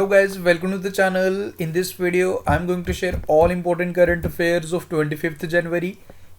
Hello guys, welcome to the channel. In this video, I'm going to share all important current affairs of 25th January.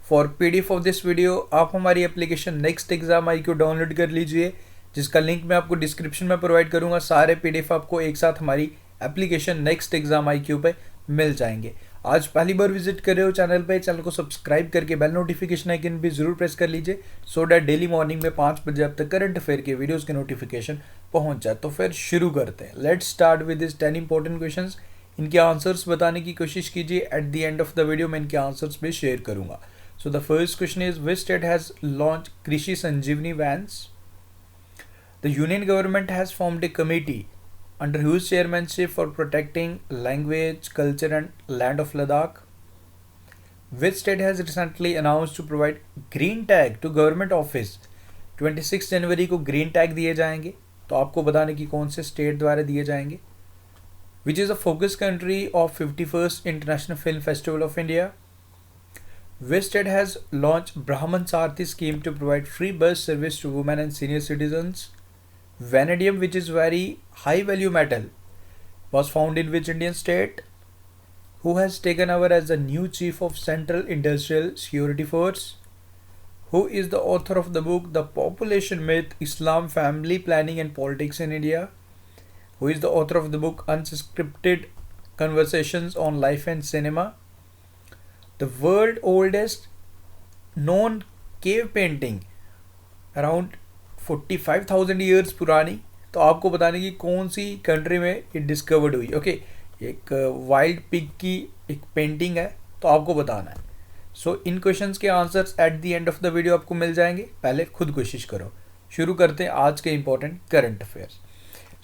For PDF of this video, आप हमारी application next exam IQ download कर लीजिए, जिसका link मैं आपको description में provide करूंगा। सारे PDF आपको एक साथ हमारी एप्लीकेशन नेक्स्ट एग्जाम IQ पे मिल जाएंगे। आज पहली बार विजिट कर रहे हो चैनल पे, चैनल को सब्सक्राइब करके बेल नोटिफिकेशन आइकन भी जरूर प्रेस कर लीजिए, सो डैट डेली मॉर्निंग में 5 बजे अब तक करंट अफेयर के वीडियोस के नोटिफिकेशन पहुंच जाए। तो फिर शुरू करते हैं। Let's start with this 10 important questions. इनके आंसर्स बताने की कोशिश कीजिए। At the end of the video मैं इनके आंसर्स भी शेयर करूंगा। So the first question is which state has launch Krishi Sanjeevani vans? The union government has formed a committee under whose chairmanship for protecting language, culture and land of Ladakh? Which state has recently announced to provide green tag to government office? 26 जनवरी को green tag दिए जाएंगे, तो आपको बताने की कौन से state द्वारा दिए जाएंगे। Which is a focus country of 51st International Film Festival of India? Which state has launched Brahman Sarthi scheme to provide free bus service to women and senior citizens? Vanadium, which is very high value metal, was found in which Indian state? Who has taken over as the new chief of Central Industrial Security Force? Who is the author of the book The Population Myth, Islam, Family Planning and Politics in India? Who is the author of the book Unscripted Conversations on Life and Cinema? The world oldest known cave painting, around 45,000 years पुरानी, तो आपको बताने की कौन सी country में ये discovered हुई। Okay, एक वाइल्ड पिग की एक पेंटिंग है, तो आपको बताना है। सो इन क्वेश्चंस के answers eight the end of the video आपको मिल जाएंगे। पहले खुद कोशिश करो। शुरू करते हैं आज के important current affairs.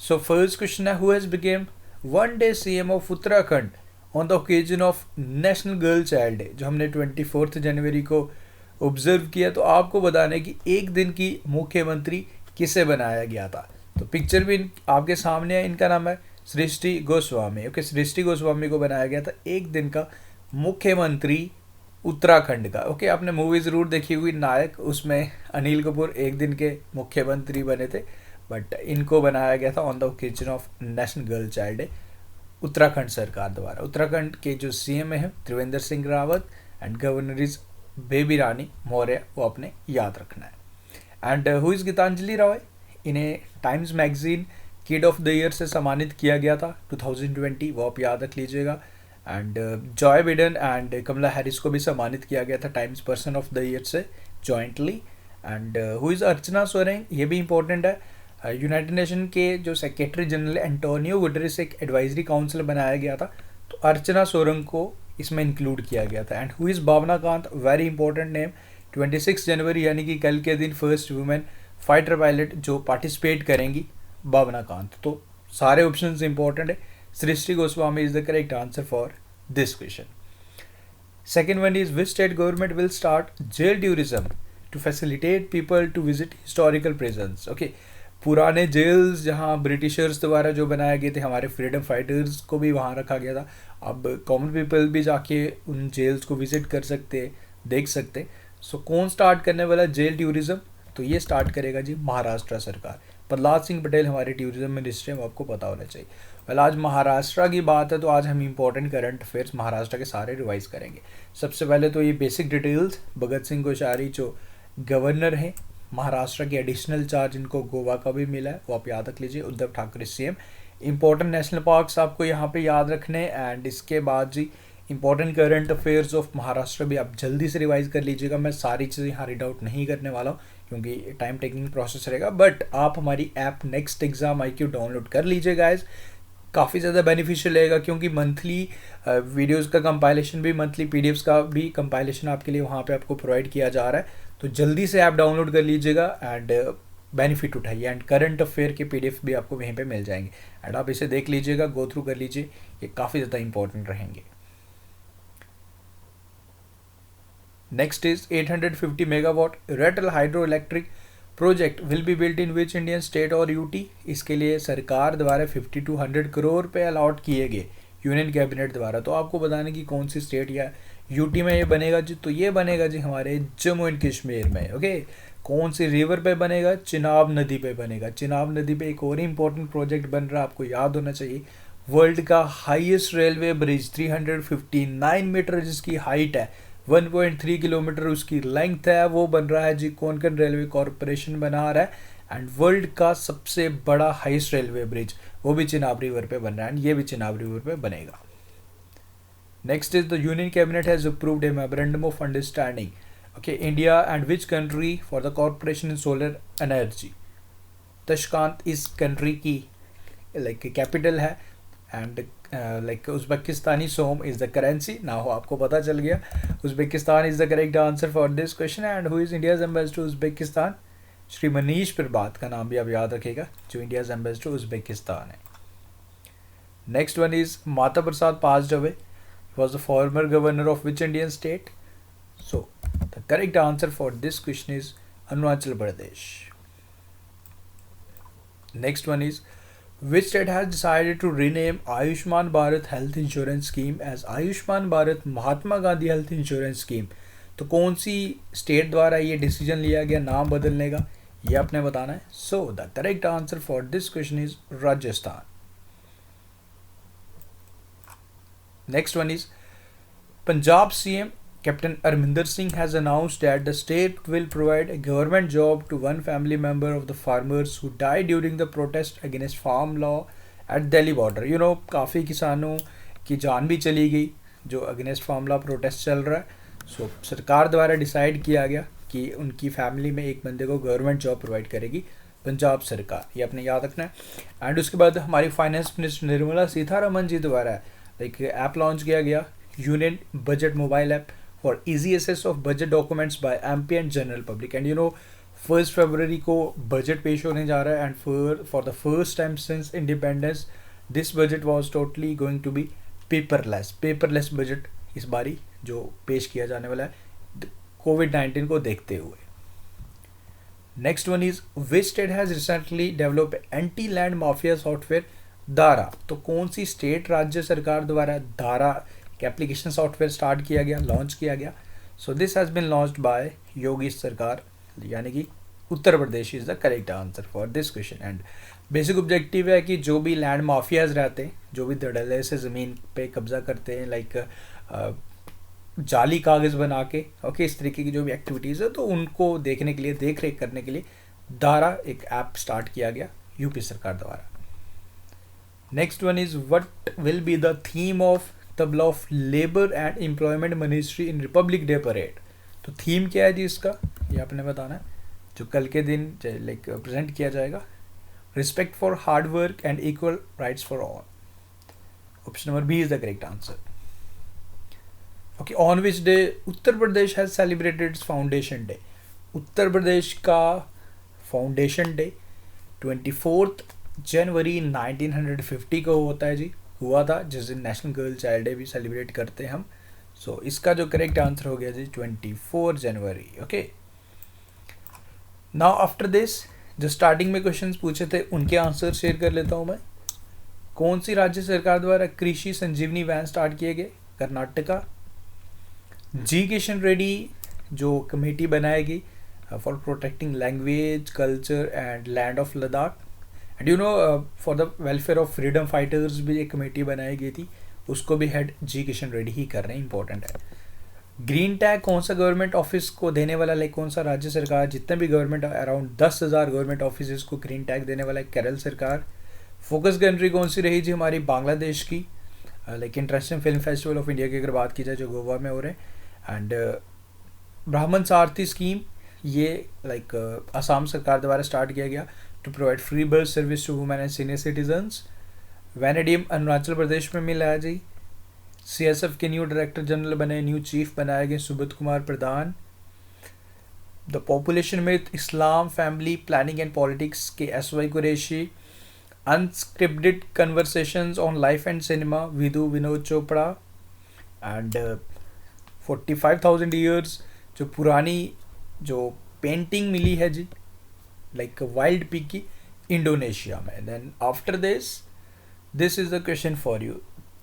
So first question है, who has become one day CM of Uttarakhand on the occasion of national girl child day, जो हमने 24 जनवरी को ऑब्जर्व किया। तो आपको बताने की एक दिन की मुख्यमंत्री किसे बनाया गया था। तो पिक्चर भी आपके सामने है। इनका नाम है सृष्टि गोस्वामी। ओके, सृष्टि गोस्वामी को बनाया गया था एक दिन का मुख्यमंत्री उत्तराखंड का। ओके, आपने मूवी ज़रूर देखी हुई नायक, उसमें अनिल कपूर एक दिन के मुख्यमंत्री बने थे, बट इनको बनाया गया था on the occasion of national girl child day Uttarakhand सरकार द्वारा। उत्तराखंड के जो CM है Trivendra Singh Rawat and governor is Baby Rani Maurya, वो आपने याद रखना है। And who is Gitanjali Roy? इन्हें Times magazine kid of the year से सम्मानित किया गया था 2020, वो आप याद रख लीजिएगा। And Joe Biden and Kamala Harris को भी सम्मानित किया गया था Times person of the year से jointly. And who is Archana Soreng? ये भी इंपॉर्टेंट है। यूनाइटेड नेशन के जो सेक्रेटरी जनरल एंटोनियो गुटेरेस एक एडवाइजरी काउंसिल बनाया गया था, तो अर्चना सोरेंग को इसमें इंक्लूड किया गया था। And who is Bhawana Kanth? Very important name. 26 जनवरी यानी कि कल के दिन फर्स्ट वुमेन फाइटर पायलट जो पार्टिसिपेट करेंगी, भावना कांत। तो सारे ऑप्शंस इंपॉर्टेंट है। Srishti Goswami is the correct answer for this question. Second one is which state government will start jail tourism to facilitate people to visit historical prisons? Okay, पुराने jails जहाँ Britishers द्वारा जो बनाए गए थे, हमारे फ्रीडम फाइटर्स को भी वहाँ रखा गया था। अब कॉमन पीपल भी जाके उन जेल्स को विजिट कर सकते, देख सकते। सो कौन स्टार्ट करने वाला जेल टूरिज्म? तो ये स्टार्ट करेगा जी महाराष्ट्र सरकार। प्रहलाद सिंह पटेल हमारे टूरिज्म मिनिस्टर हैं, वो आपको पता होना चाहिए। वेल, आज महाराष्ट्र की बात है, तो आज हम इंपॉर्टेंट करंट अफेयर्स महाराष्ट्र के सारे रिवाइज करेंगे। सबसे पहले तो ये बेसिक डिटेल्स, भगत सिंह कोश्यारी जो गवर्नर हैं महाराष्ट्र के, एडिशनल चार्ज इनको गोवा का भी मिला है, वो आप याद रख लीजिए। Uddhav Thackeray CM। Important national parks आपको यहाँ पे याद रखने। एंड इसके बाद जी important current affairs of Maharashtra भी आप जल्दी से रिवाइज कर लीजिएगा। मैं सारी चीज़ें यहाँ रीड आउट नहीं करने वाला हूँ, क्योंकि टाइम टेकिंग प्रोसेस रहेगा। बट आप हमारी app next exam IQ download कर लीजिए गाइज, काफ़ी ज़्यादा बेनिफिशियल रहेगा, क्योंकि मंथली वीडियोज़ का कंपाइलेशन भी, मंथली PDFs का भी कंपाइलेशन आपके लिए वहाँ पे आपको प्रोवाइड किया जा रहा है। तो जल्दी से ऐप डाउनलोड कर लीजिएगा एंड बेनिफिट उठाइए। एंड करंट अफेयर के PDF भी आपको वहीं पे मिल जाएंगे, एंड आप इसे देख लीजिएगा, गो थ्रू कर लीजिए, ये काफ़ी ज़्यादा इंपॉर्टेंट रहेंगे। Next is 850 megawatt Ratle hydro electric project will be built in which Indian state और UT? इसके लिए सरकार द्वारा 5200 करोड़ रुपये अलॉट किए गए यूनियन कैबिनेट द्वारा। तो आपको बताने की कौन सी स्टेट या UT में ये बनेगा जी? तो ये बनेगा जी हमारे जम्मू एंड कश्मीर में। ओके, कौन सी रिवर पे बनेगा? चिनाब नदी पे बनेगा। चिनाब नदी पे एक और इंपॉर्टेंट प्रोजेक्ट बन रहा है, आपको याद होना चाहिए, वर्ल्ड का हाईएस्ट रेलवे ब्रिज 359 मीटर जिसकी हाइट है, 1.3 किलोमीटर उसकी लेंथ है, वो बन रहा है जी कोंकण रेलवे कॉरपोरेशन बना रहा है। एंड वर्ल्ड का सबसे बड़ा हाईएस्ट रेलवे ब्रिज वो भी चिनाब रिवर पे बन रहा है, एंड ये भी चिनाब रिवर पे बनेगा। Next is the union cabinet has approved a memorandum of understanding, okay, India and which country for the corporation in solar energy. Tashkent इस कंट्री की लाइक कैपिटल है, and like Uzbekistani som is the currency. ना हो आपको पता चल गया, Uzbekistan is the correct answer for this question. And who is India's ambassador Uzbekistan? Shri Manish Prabhat का नाम भी आप याद रखेगा, जो इंडियाज एम्बेसडर उज़्बेकिस्तान है। Next one is Mata Prasad passed away, was the former governor of which Indian state? So the correct answer for this question is Arunachal Pradesh. Next one is which state has decided to rename Ayushman Bharat Health Insurance Scheme as Ayushman Bharat Mahatma Gandhi Health Insurance Scheme? तो कौन सी state द्वारा ये decision लिया गया नाम बदलने का, ये आपने बताना है। So the correct answer for this question is Rajasthan. Next one is Punjab CM Captain Arminder Singh has announced that the state will provide a government job to one family member of the farmers who died during the protest against farm law at Delhi border. You know, काफ़ी किसानों की जान भी चली गई जो against farm law protest चल रहा है। सो सरकार द्वारा डिसाइड किया गया कि उनकी फैमिली में एक बंदे को गवर्नमेंट जॉब प्रोवाइड करेगी पंजाब सरकार, ये आपने याद रखना है। एंड उसके बाद हमारी फाइनेंस मिनिस्टर निर्मला सीतारमन जी द्वारा एक ऐप लॉन्च किया गया, union budget mobile app for easy access of budget documents by MP and general public. And you know 1 फरवरी को बजट पेश होने जा रहा है, and for the first time since independence this budget was totally going to be paperless budget इस बारी जो पेश किया जाने वाला है कोविड-19 को देखते हुए। Next one is which state has recently develop anti land mafia software Dara. तो कौन सी स्टेट राज्य सरकार द्वारा दारा का एप्लीकेशन सॉफ्टवेयर स्टार्ट किया गया, लॉन्च किया गया। So this has been launched by Yogi सरकार, यानी कि Uttar Pradesh is the correct answer for this question. And basic objective है कि जो भी लैंड माफियाज रहते हैं, जो भी धड़ल्ले से ज़मीन पे कब्जा करते हैं, लाइक जाली कागज़ बना के, ओके, इस तरीके की जो भी एक्टिविटीज़ है, तो उनको देखने के लिए, देख रेख करने के लिए दारा एक ऐप स्टार्ट किया गया यूपी सरकार द्वारा। Next one is what will be the theme of tabla of labour and employment ministry in Republic day parade. तो थीम क्या है जी इसका, ये आपने बताना है, जो कल के दिन लाइक प्रेजेंट किया जाएगा। Respect for hard work and equal rights for all. Option number B is the correct answer. Okay, on which day Uttar Pradesh has celebrated its foundation day. Uttar Pradesh का फाउंडेशन डे 24 जनवरी 1950 को होता है जी, हुआ था, जिस दिन नेशनल गर्ल चाइल्ड डे भी celebrate करते हैं हम। सो इसका जो करेक्ट आंसर हो गया जी 24 जनवरी। ओके, नाउ आफ्टर दिस जो स्टार्टिंग में क्वेश्चंस पूछे थे उनके आंसर शेयर कर लेता हूँ मैं। कौन सी राज्य सरकार द्वारा कृषि संजीवनी वैन स्टार्ट किए गए? कर्नाटका। जी किशन रेड्डी जो कमेटी बनाएगी for protecting language, culture and land of Ladakh. And you know for the welfare of freedom fighters भी एक कमेटी बनाई गई थी, उसको भी हेड जी किशन रेड्डी ही कर रहे हैं, इंपॉर्टेंट है। ग्रीन टैग कौन सा गवर्नमेंट ऑफिस को देने वाला, लाइक कौन सा राज्य सरकार, जितने भी गवर्नमेंट अराउंड 10,000 गवर्नमेंट ऑफिस को ग्रीन टैग देने वाला है केरल सरकार। फोकस कंट्री कौन सी रही जी हमारी? बांग्लादेश की। Like international film festival of India की अगर बात की जाए जो गोवा में हो रहे हैं। एंड ब्राह्मण सारथी स्कीम ये लाइक असम सरकार द्वारा स्टार्ट किया गया to provide free bus service to women and senior citizens. Vanadium Arunachal Pradesh में मिला है जी। CSF के न्यू डायरेक्टर जनरल बने, न्यू चीफ बनाए गए Subodh Kumar Pradhan. The population myth, Islam, family planning and politics के SY Qureshi. Unscripted conversations on life and cinema, Vidhu Vinod Chopra. And 45,000 years जो पुरानी जो पेंटिंग मिली है जी लाइक वाइल्ड पिग की इंडोनेशिया में। Then after this is the question for you.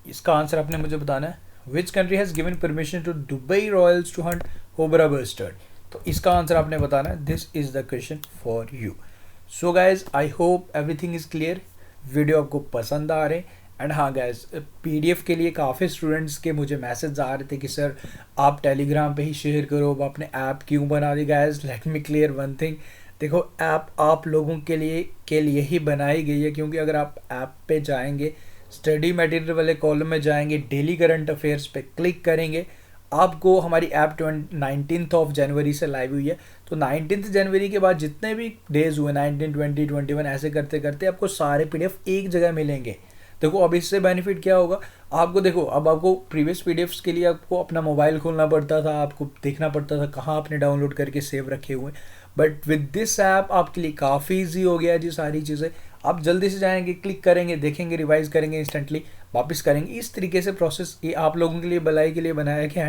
इसका आंसर आपने मुझे बताना है। Which country has given permission to Dubai Royals to hunt houbara bustard. तो इसका आंसर आपने बताना है। This is the question for you. So guys I hope everything is clear. Video आपको पसंद आ रहे एंड हाँ गैस, PDF के लिए काफ़ी स्टूडेंट्स के मुझे मैसेज आ रहे थे कि सर आप टेलीग्राम पे ही शेयर करो, अब आपने ऐप क्यों बना दी। Guess let me clear one thing, देखो ऐप आप लोगों के लिए ही बनाई गई है, क्योंकि अगर आप ऐप पे जाएंगे, स्टडी मटेरियल वाले कॉलम में जाएंगे, डेली करंट अफेयर्स पे क्लिक करेंगे, आपको हमारी ऐप 19 ऑफ जनवरी से लाइव हुई है, तो 19 जनवरी के बाद जितने भी डेज हुए 19, 20, 21 ऐसे करते करते आपको सारे PDF एक जगह मिलेंगे। देखो अब इससे बेनिफिट क्या होगा आपको, देखो अब आपको प्रीवियस PDFs के लिए आपको अपना मोबाइल खोलना पड़ता था, आपको देखना पड़ता था कहाँ आपने डाउनलोड करके सेव रखे हुए, बट विद दिस ऐप आपके लिए काफ़ी ईजी हो गया है जी। सारी चीज़ें आप जल्दी से जाएंगे, क्लिक करेंगे, देखेंगे, रिवाइज करेंगे, इंस्टेंटली वापस करेंगे। इस तरीके से प्रोसेस ये आप लोगों के लिए भलाई के लिए बनाया गया।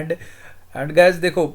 एंड गाइस देखो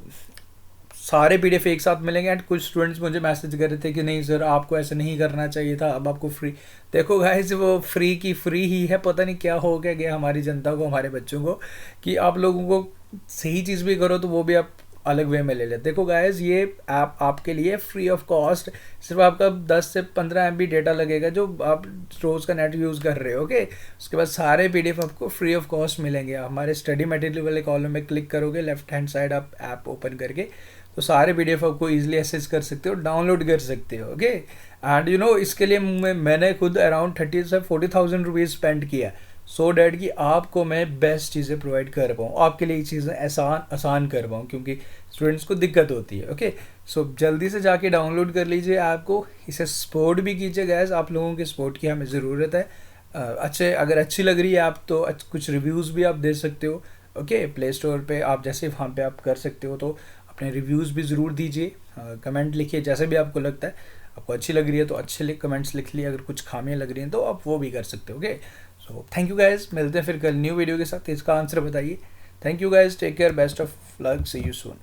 सारे PDF एक साथ मिलेंगे। एंड कुछ स्टूडेंट्स मुझे मैसेज कर रहे थे कि नहीं सर आपको ऐसा नहीं करना चाहिए था, अब आपको फ्री। देखो गाइस वो फ्री की फ्री ही है, पता नहीं क्या हो गया हमारी जनता को, हमारे बच्चों को, कि आप लोगों को सही चीज़ भी करो तो वो भी आप अलग वे में ले लेते। देखो गाइस ये ऐप आपके लिए फ्री ऑफ कॉस्ट, सिर्फ आपका 10 से 15 MB डेटा लगेगा जो आप रोज़ का नेट यूज़ कर रहे हो। ओके, उसके बाद सारे PDF आपको फ्री ऑफ कॉस्ट मिलेंगे। हमारे स्टडी मटेरियल वाले कॉलम में क्लिक करोगे, लेफ्ट हैंड साइड आप ऐप ओपन करके तो सारे PDF आपको ईजिली एक्सेस कर सकते हो, डाउनलोड कर सकते हो। ओके, एंड इसके लिए मैंने खुद अराउंड 30 से 40,000 रुपीज़ स्पेंड किया, सो डैट कि आपको मैं बेस्ट चीज़ें प्रोवाइड कर पाऊँ, आपके लिए चीज़ें आसान कर पाऊँ, क्योंकि स्टूडेंट्स को दिक्कत होती है। ओके, सो जल्दी से जाके डाउनलोड कर लीजिए ऐप को, इसे सपोर्ट भी कीजिए गैस, आप लोगों के सपोर्ट की हमें ज़रूरत है। अगर अच्छी लग रही है ऐप तो कुछ रिव्यूज़ भी आप दे सकते हो। ओके, प्ले स्टोर पे आप जैसे वहाँ पे आप कर सकते हो, तो अपने रिव्यूज़ भी ज़रूर दीजिए, कमेंट लिखिए जैसे भी आपको लगता है। आपको अच्छी लग रही है तो अच्छे कमेंट्स लिख लिए, अगर कुछ खामियां लग रही हैं तो आप वो भी कर सकते हो। Okay, so thank you guys, मिलते हैं फिर कल न्यू वीडियो के साथ, इसका आंसर बताइए। Thank you guys, take care, best of luck, see you soon.